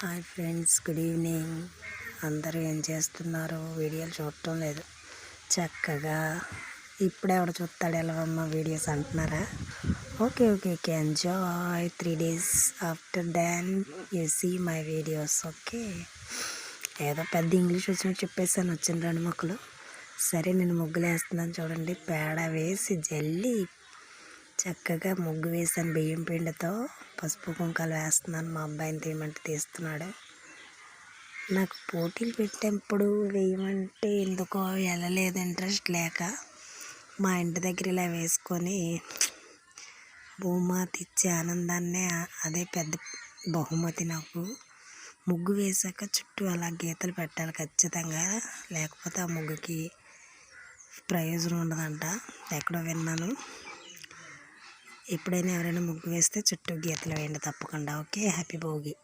Hi friends, good evening. అందరూ ఏం చేస్తున్నారు? వీడియోలు చూడటం లేదు చక్కగా. ఇప్పుడే ఎవడ చూస్తాడు ఎలాగమ్మా వీడియోస్ అంటున్నారా? Okay, enjoy 3 days after then you see my videos. Okay, ఏదో పెద్ద ఇంగ్లీష్ వచ్చినట్టు చెప్పేసాను, వచ్చిన 2 మొక్కలు. సరే, నేను ముగ్గులు వేస్తున్నాను చూడండి. పేడ వేసి జల్లి చక్కగా ముగ్గు వేసాను. బియ్యం పిండితో పసుపు కుంకాలు వేస్తున్నాను. మా అబ్బాయిని తీయమంటే తీస్తున్నాడు. నాకు పోటీలు పెట్టినప్పుడు వేయమంటే ఎందుకో వెళ్ళలేదు, ఇంట్రెస్ట్ లేక. మా ఇంటి దగ్గర ఇలా వేసుకొని బహుమతి ఇచ్చే ఆనందాన్నే అదే పెద్ద బహుమతి నాకు. ముగ్గు వేసాక చుట్టూ అలా గీతలు పెట్టాలి ఖచ్చితంగా, లేకపోతే ఆ ముగ్గుకి ప్రయోజనం ఉండదంట. ఎక్కడో విన్నాను. ఎప్పుడైనా ఎవరైనా ముగ్గు వేస్తే చుట్టూ గీతలు వేయండి తప్పకుండా. Okay, happy Bhogi.